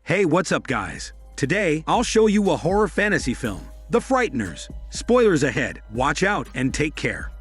Hey, what's up guys? Today, I'll show you a horror fantasy film, The Frighteners. Spoilers ahead, watch out and take care.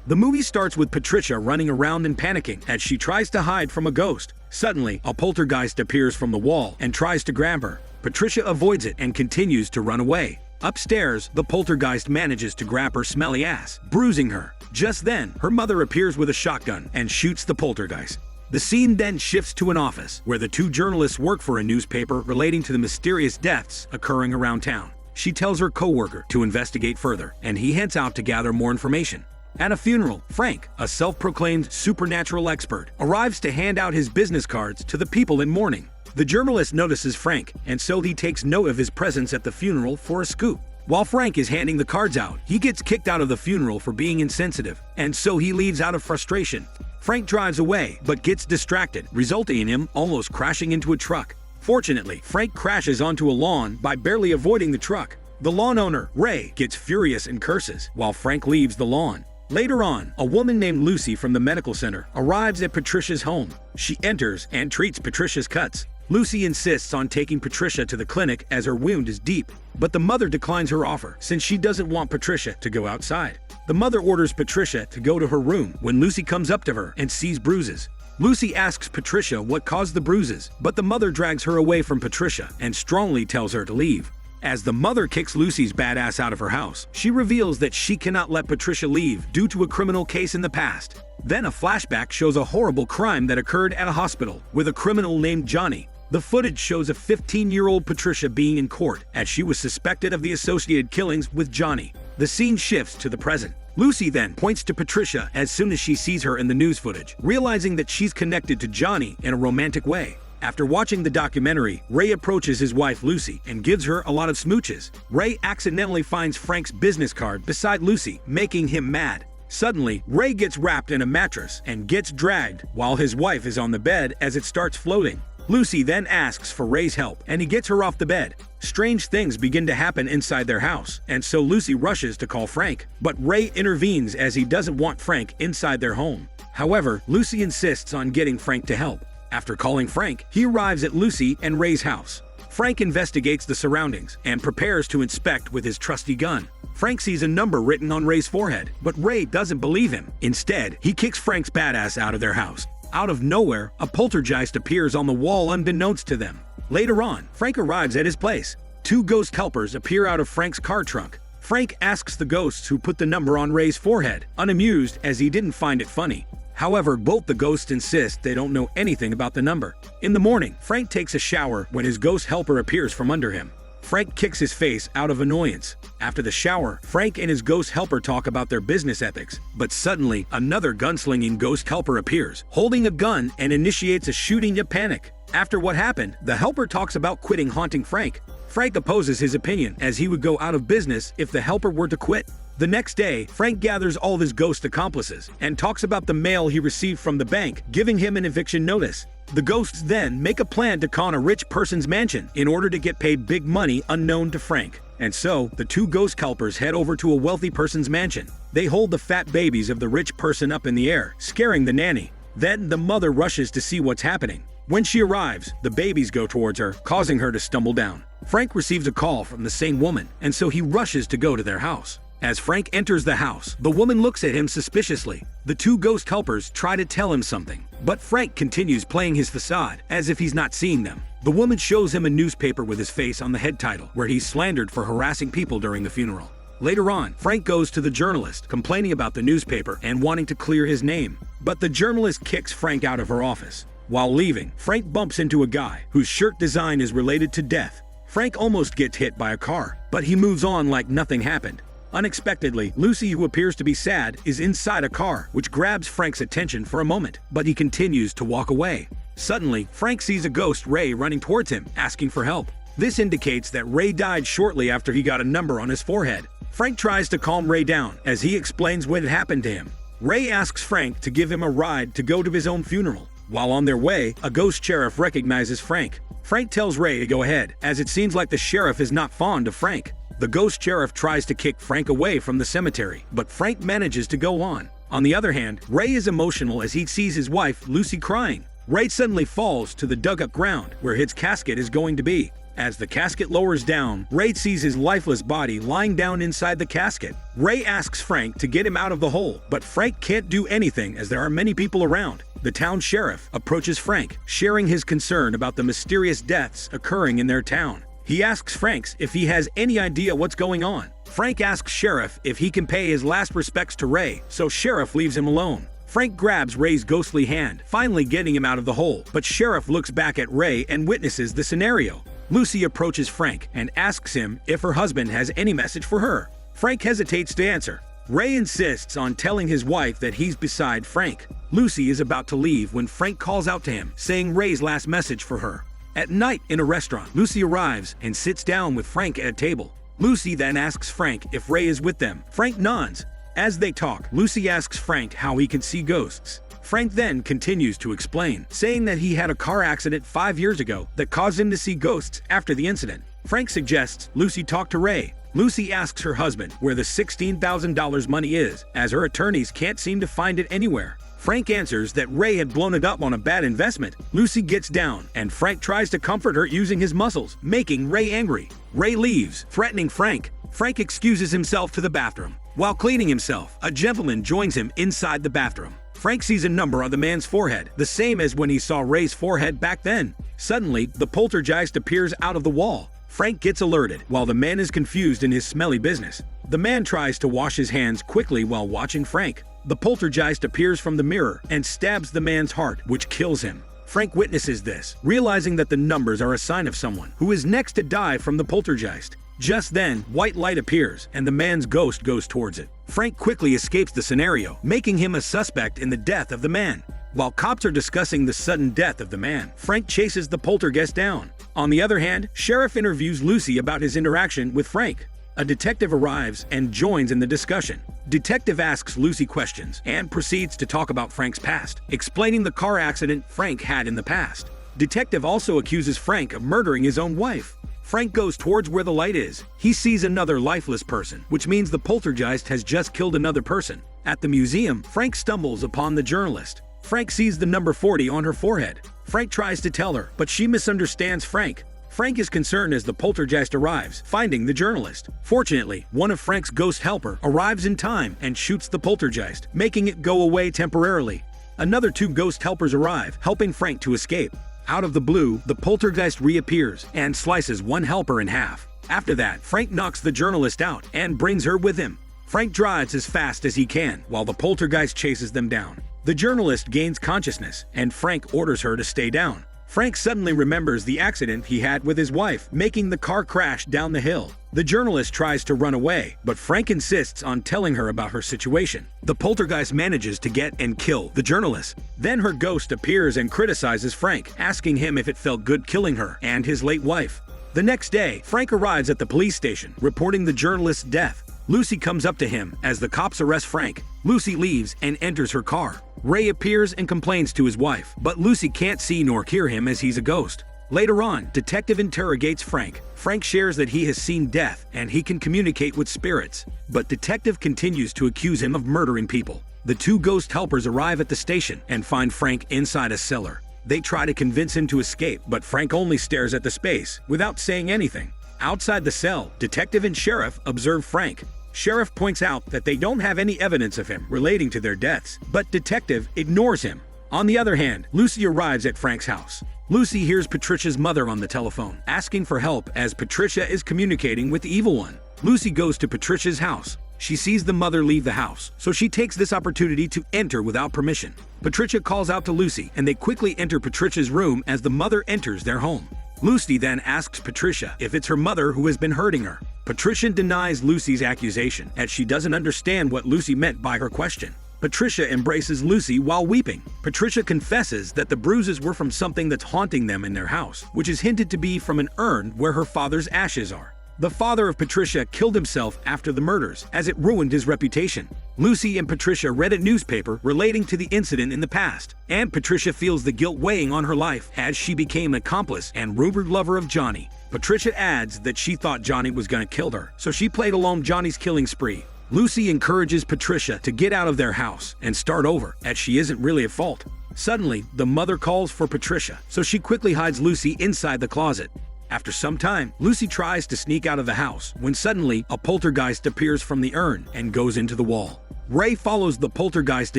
The movie starts with Patricia running around and panicking as she tries to hide from a ghost. Suddenly, a poltergeist appears from the wall and tries to grab her. Patricia avoids it and continues to run away. Upstairs, the poltergeist manages to grab her smelly ass, bruising her. Just then, her mother appears with a shotgun and shoots the poltergeist. The scene then shifts to an office, where the two journalists work for a newspaper relating to the mysterious deaths occurring around town. She tells her co-worker to investigate further, and he heads out to gather more information. At a funeral, Frank, a self-proclaimed supernatural expert, arrives to hand out his business cards to the people in mourning. The journalist notices Frank, and so he takes note of his presence at the funeral for a scoop. While Frank is handing the cards out, he gets kicked out of the funeral for being insensitive, and so he leaves out of frustration. Frank drives away, but gets distracted, resulting in him almost crashing into a truck. Fortunately, Frank crashes onto a lawn by barely avoiding the truck. The lawn owner, Ray, gets furious and curses, while Frank leaves the lawn. Later on, a woman named Lucy from the medical center arrives at Patricia's home. She enters and treats Patricia's cuts. Lucy insists on taking Patricia to the clinic as her wound is deep, but the mother declines her offer since she doesn't want Patricia to go outside. The mother orders Patricia to go to her room when Lucy comes up to her and sees bruises. Lucy asks Patricia what caused the bruises, but the mother drags her away from Patricia and strongly tells her to leave. As the mother kicks Lucy's badass out of her house, she reveals that she cannot let Patricia leave due to a criminal case in the past. Then a flashback shows a horrible crime that occurred at a hospital with a criminal named Johnny. The footage shows a 15-year-old Patricia being in court as she was suspected of the associated killings with Johnny. The scene shifts to the present. Lucy then points to Patricia as soon as she sees her in the news footage, realizing that she's connected to Johnny in a romantic way. After watching the documentary, Ray approaches his wife Lucy and gives her a lot of smooches. Ray accidentally finds Frank's business card beside Lucy, making him mad. Suddenly, Ray gets wrapped in a mattress and gets dragged while his wife is on the bed as it starts floating. Lucy then asks for Ray's help and he gets her off the bed. Strange things begin to happen inside their house, and so Lucy rushes to call Frank, but Ray intervenes as he doesn't want Frank inside their home. However, Lucy insists on getting Frank to help. After calling Frank, he arrives at Lucy and Ray's house. Frank investigates the surroundings and prepares to inspect with his trusty gun. Frank sees a number written on Ray's forehead, but Ray doesn't believe him. Instead, he kicks Frank's badass out of their house. Out of nowhere, a poltergeist appears on the wall unbeknownst to them. Later on, Frank arrives at his place. Two ghost helpers appear out of Frank's car trunk. Frank asks the ghosts who put the number on Ray's forehead, unamused as he didn't find it funny. However, both the ghosts insist they don't know anything about the number. In the morning, Frank takes a shower when his ghost helper appears from under him. Frank kicks his face out of annoyance. After the shower, Frank and his ghost helper talk about their business ethics, but suddenly, another gunslinging ghost helper appears, holding a gun and initiates a shooting to panic. After what happened, the helper talks about quitting haunting Frank. Frank opposes his opinion as he would go out of business if the helper were to quit. The next day, Frank gathers all of his ghost accomplices and talks about the mail he received from the bank, giving him an eviction notice. The ghosts then make a plan to con a rich person's mansion in order to get paid big money unknown to Frank. And so, the two ghost helpers head over to a wealthy person's mansion. They hold the fat babies of the rich person up in the air, scaring the nanny. Then, the mother rushes to see what's happening. When she arrives, the babies go towards her, causing her to stumble down. Frank receives a call from the same woman, and so he rushes to go to their house. As Frank enters the house, the woman looks at him suspiciously. The two ghost helpers try to tell him something, but Frank continues playing his facade as if he's not seeing them. The woman shows him a newspaper with his face on the head title, where he's slandered for harassing people during the funeral. Later on, Frank goes to the journalist, complaining about the newspaper and wanting to clear his name. But the journalist kicks Frank out of her office. While leaving, Frank bumps into a guy whose shirt design is related to death. Frank almost gets hit by a car, but he moves on like nothing happened. Unexpectedly, Lucy, who appears to be sad, is inside a car, which grabs Frank's attention for a moment, but he continues to walk away. Suddenly, Frank sees a ghost, Ray, running towards him, asking for help. This indicates that Ray died shortly after he got a number on his forehead. Frank tries to calm Ray down as he explains what had happened to him. Ray asks Frank to give him a ride to go to his own funeral. While on their way, a ghost sheriff recognizes Frank. Frank tells Ray to go ahead, as it seems like the sheriff is not fond of Frank. The ghost sheriff tries to kick Frank away from the cemetery, but Frank manages to go on. On the other hand, Ray is emotional as he sees his wife, Lucy, crying. Ray suddenly falls to the dug-up ground where his casket is going to be. As the casket lowers down, Ray sees his lifeless body lying down inside the casket. Ray asks Frank to get him out of the hole, but Frank can't do anything as there are many people around. The town sheriff approaches Frank, sharing his concern about the mysterious deaths occurring in their town. He asks Frank if he has any idea what's going on. Frank asks Sheriff if he can pay his last respects to Ray, so Sheriff leaves him alone. Frank grabs Ray's ghostly hand, finally getting him out of the hole, but Sheriff looks back at Ray and witnesses the scenario. Lucy approaches Frank and asks him if her husband has any message for her. Frank hesitates to answer. Ray insists on telling his wife that he's beside Frank. Lucy is about to leave when Frank calls out to him, saying Ray's last message for her. At night in a restaurant, Lucy arrives and sits down with Frank at a table. Lucy then asks Frank if Ray is with them. Frank nods. As they talk, Lucy asks Frank how he can see ghosts. Frank then continues to explain, saying that he had a car accident 5 years ago that caused him to see ghosts after the incident. Frank suggests Lucy talk to Ray. Lucy asks her husband where the $16,000 money is, as her attorneys can't seem to find it anywhere. Frank answers that Ray had blown it up on a bad investment. Lucy gets down, and Frank tries to comfort her using his muscles, making Ray angry. Ray leaves, threatening Frank. Frank excuses himself to the bathroom. While cleaning himself, a gentleman joins him inside the bathroom. Frank sees a number on the man's forehead, the same as when he saw Ray's forehead back then. Suddenly, the poltergeist appears out of the wall. Frank gets alerted, while the man is confused in his smelly business. The man tries to wash his hands quickly while watching Frank. The poltergeist appears from the mirror and stabs the man's heart, which kills him. Frank witnesses this, realizing that the numbers are a sign of someone who is next to die from the poltergeist. Just then, white light appears, and the man's ghost goes towards it. Frank quickly escapes the scenario, making him a suspect in the death of the man. While cops are discussing the sudden death of the man, Frank chases the poltergeist down. On the other hand, Sheriff interviews Lucy about his interaction with Frank. A detective arrives and joins in the discussion. Detective asks Lucy questions and proceeds to talk about Frank's past, explaining the car accident Frank had in the past. Detective also accuses Frank of murdering his own wife. Frank goes towards where the light is. He sees another lifeless person, which means the poltergeist has just killed another person. At the museum, Frank stumbles upon the journalist. Frank sees the number 40 on her forehead. Frank tries to tell her, but she misunderstands Frank. Frank is concerned as the poltergeist arrives, finding the journalist. Fortunately, one of Frank's ghost helper arrives in time and shoots the poltergeist, making it go away temporarily. Another 2 ghost helpers arrive, helping Frank to escape. Out of the blue, the poltergeist reappears and slices one helper in half. After that, Frank knocks the journalist out and brings her with him. Frank drives as fast as he can while the poltergeist chases them down. The journalist gains consciousness, and Frank orders her to stay down. Frank suddenly remembers the accident he had with his wife, making the car crash down the hill. The journalist tries to run away, but Frank insists on telling her about her situation. The poltergeist manages to get and kill the journalist. Then her ghost appears and criticizes Frank, asking him if it felt good killing her and his late wife. The next day, Frank arrives at the police station, reporting the journalist's death. Lucy comes up to him as the cops arrest Frank. Lucy leaves and enters her car. Ray appears and complains to his wife, but Lucy can't see nor hear him as he's a ghost. Later on, Detective interrogates Frank. Frank shares that he has seen death and he can communicate with spirits, but Detective continues to accuse him of murdering people. The 2 ghost helpers arrive at the station and find Frank inside a cellar. They try to convince him to escape, but Frank only stares at the space without saying anything. Outside the cell, Detective and Sheriff observe Frank. Sheriff points out that they don't have any evidence of him relating to their deaths, but Detective ignores him. On the other hand, Lucy arrives at Frank's house. Lucy hears Patricia's mother on the telephone, asking for help as Patricia is communicating with the evil one. Lucy goes to Patricia's house. She sees the mother leave the house, so she takes this opportunity to enter without permission. Patricia calls out to Lucy, and they quickly enter Patricia's room as the mother enters their home. Lucy then asks Patricia if it's her mother who has been hurting her. Patricia denies Lucy's accusation, as she doesn't understand what Lucy meant by her question. Patricia embraces Lucy while weeping. Patricia confesses that the bruises were from something that's haunting them in their house, which is hinted to be from an urn where her father's ashes are. The father of Patricia killed himself after the murders, as it ruined his reputation. Lucy and Patricia read a newspaper relating to the incident in the past, and Patricia feels the guilt weighing on her life as she became an accomplice and rumored lover of Johnny. Patricia adds that she thought Johnny was going to kill her, so she played along Johnny's killing spree. Lucy encourages Patricia to get out of their house and start over, as she isn't really at fault. Suddenly, the mother calls for Patricia, so she quickly hides Lucy inside the closet. After some time, Lucy tries to sneak out of the house when suddenly a poltergeist appears from the urn and goes into the wall. Ray follows the poltergeist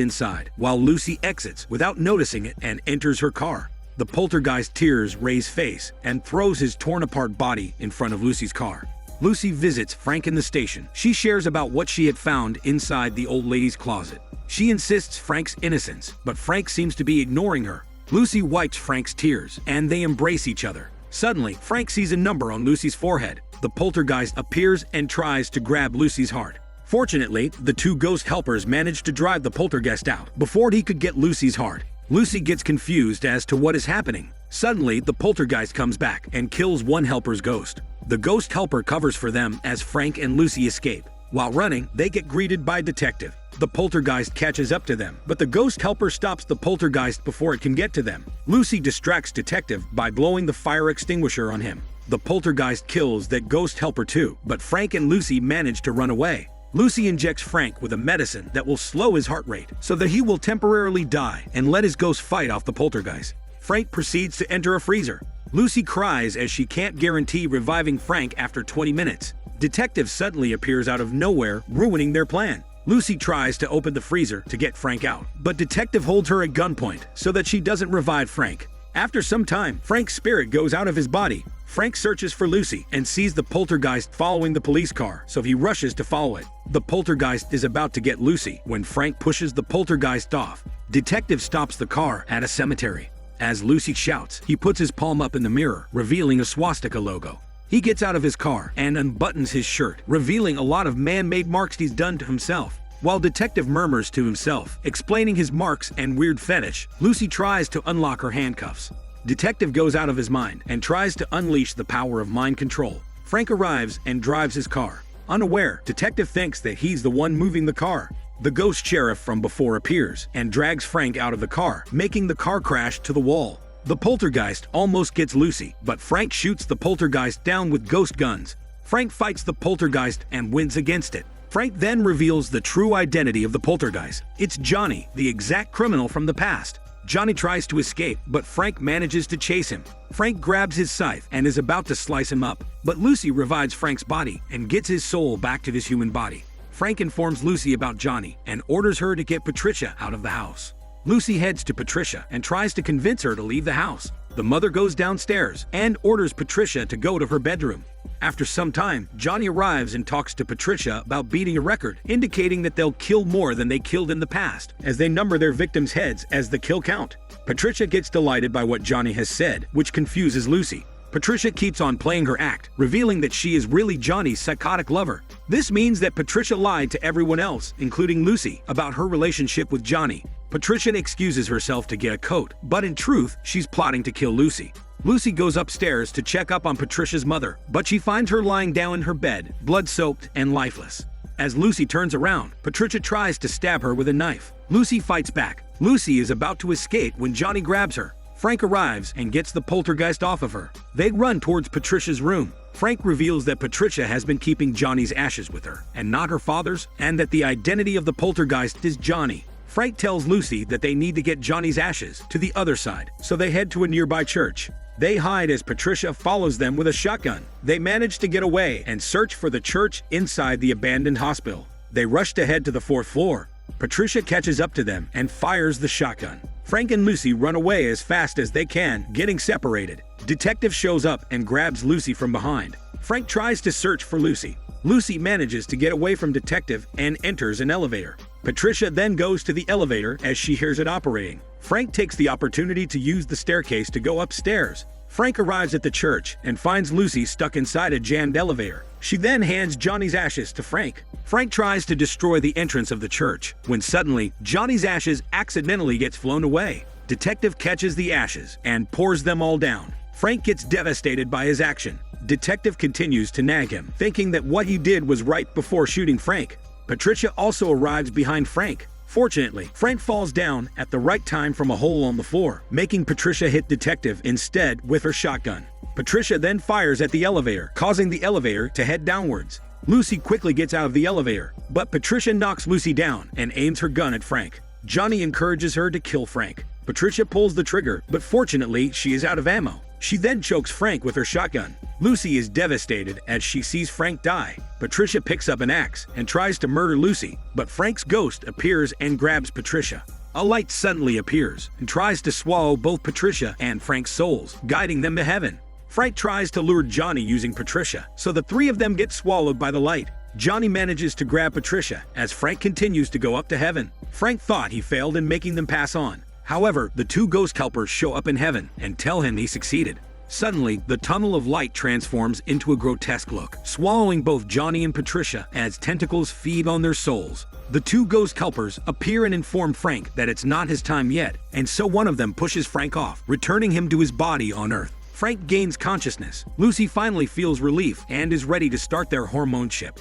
inside, while Lucy exits without noticing it and enters her car. The poltergeist tears Ray's face and throws his torn-apart body in front of Lucy's car. Lucy visits Frank in the station. She shares about what she had found inside the old lady's closet. She insists Frank's innocence, but Frank seems to be ignoring her. Lucy wipes Frank's tears, and they embrace each other. Suddenly, Frank sees a number on Lucy's forehead. The poltergeist appears and tries to grab Lucy's heart. Fortunately, the two ghost helpers manage to drive the poltergeist out before he could get Lucy's heart. Lucy gets confused as to what is happening. Suddenly, the poltergeist comes back and kills one helper's ghost. The ghost helper covers for them as Frank and Lucy escape. While running, they get greeted by a detective. The poltergeist catches up to them, but the ghost helper stops the poltergeist before it can get to them. Lucy distracts detective by blowing the fire extinguisher on him. The poltergeist kills that ghost helper too, but Frank and Lucy manage to run away. Lucy injects Frank with a medicine that will slow his heart rate so that he will temporarily die and let his ghost fight off the poltergeist. Frank proceeds to enter a freezer. Lucy cries as she can't guarantee reviving Frank after 20 minutes. Detective suddenly appears out of nowhere, ruining their plan. Lucy tries to open the freezer to get Frank out, but Detective holds her at gunpoint so that she doesn't revive Frank. After some time, Frank's spirit goes out of his body. Frank searches for Lucy and sees the poltergeist following the police car, so he rushes to follow it. The poltergeist is about to get Lucy when Frank pushes the poltergeist off. Detective stops the car at a cemetery. As Lucy shouts, he puts his palm up in the mirror, revealing a swastika logo. He gets out of his car and unbuttons his shirt, revealing a lot of man-made marks he's done to himself. While Detective murmurs to himself, explaining his marks and weird fetish, Lucy tries to unlock her handcuffs. Detective goes out of his mind and tries to unleash the power of mind control. Frank arrives and drives his car. Unaware, Detective thinks that he's the one moving the car. The ghost sheriff from before appears and drags Frank out of the car, making the car crash to the wall. The poltergeist almost gets Lucy, but Frank shoots the poltergeist down with ghost guns. Frank fights the poltergeist and wins against it. Frank then reveals the true identity of the poltergeist. It's Johnny, the exact criminal from the past. Johnny tries to escape, but Frank manages to chase him. Frank grabs his scythe and is about to slice him up, but Lucy revives Frank's body and gets his soul back to his human body. Frank informs Lucy about Johnny and orders her to get Patricia out of the house. Lucy heads to Patricia and tries to convince her to leave the house. The mother goes downstairs and orders Patricia to go to her bedroom. After some time, Johnny arrives and talks to Patricia about beating a record, indicating that they'll kill more than they killed in the past, as they number their victims' heads as the kill count. Patricia gets delighted by what Johnny has said, which confuses Lucy. Patricia keeps on playing her act, revealing that she is really Johnny's psychotic lover. This means that Patricia lied to everyone else, including Lucy, about her relationship with Johnny. Patricia excuses herself to get a coat, but in truth, she's plotting to kill Lucy. Lucy goes upstairs to check up on Patricia's mother, but she finds her lying down in her bed, blood-soaked and lifeless. As Lucy turns around, Patricia tries to stab her with a knife. Lucy fights back. Lucy is about to escape when Johnny grabs her. Frank arrives and gets the poltergeist off of her. They run towards Patricia's room. Frank reveals that Patricia has been keeping Johnny's ashes with her, and not her father's, and that the identity of the poltergeist is Johnny. Frank tells Lucy that they need to get Johnny's ashes to the other side, so they head to a nearby church. They hide as Patricia follows them with a shotgun. They manage to get away and search for the church inside the abandoned hospital. They rush to head to the 4th floor. Patricia catches up to them and fires the shotgun. Frank and Lucy run away as fast as they can, getting separated. Detective shows up and grabs Lucy from behind. Frank tries to search for Lucy. Lucy manages to get away from Detective and enters an elevator. Patricia then goes to the elevator as she hears it operating. Frank takes the opportunity to use the staircase to go upstairs. Frank arrives at the church and finds Lucy stuck inside a jammed elevator. She then hands Johnny's ashes to Frank. Frank tries to destroy the entrance of the church, when suddenly, Johnny's ashes accidentally gets flown away. Detective catches the ashes and pours them all down. Frank gets devastated by his action. Detective continues to nag him, thinking that what he did was right before shooting Frank. Patricia also arrives behind Frank. Fortunately, Frank falls down at the right time from a hole on the floor, making Patricia hit Detective instead with her shotgun. Patricia then fires at the elevator, causing the elevator to head downwards. Lucy quickly gets out of the elevator, but Patricia knocks Lucy down and aims her gun at Frank. Johnny encourages her to kill Frank. Patricia pulls the trigger, but fortunately she is out of ammo. She then chokes Frank with her shotgun. Lucy is devastated as she sees Frank die. Patricia picks up an axe and tries to murder Lucy, but Frank's ghost appears and grabs Patricia. A light suddenly appears and tries to swallow both Patricia and Frank's souls, guiding them to heaven. Frank tries to lure Johnny using Patricia, so the three of them get swallowed by the light. Johnny manages to grab Patricia as Frank continues to go up to heaven. Frank thought he failed in making them pass on. However, the two ghost helpers show up in heaven and tell him he succeeded. Suddenly, the tunnel of light transforms into a grotesque look, swallowing both Johnny and Patricia as tentacles feed on their souls. The two ghost helpers appear and inform Frank that it's not his time yet, and so one of them pushes Frank off, returning him to his body on Earth. Frank gains consciousness. Lucy finally feels relief and is ready to start their hormone ship.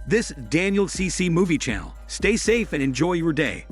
This Daniel CC Movie Channel. Stay safe and enjoy your day.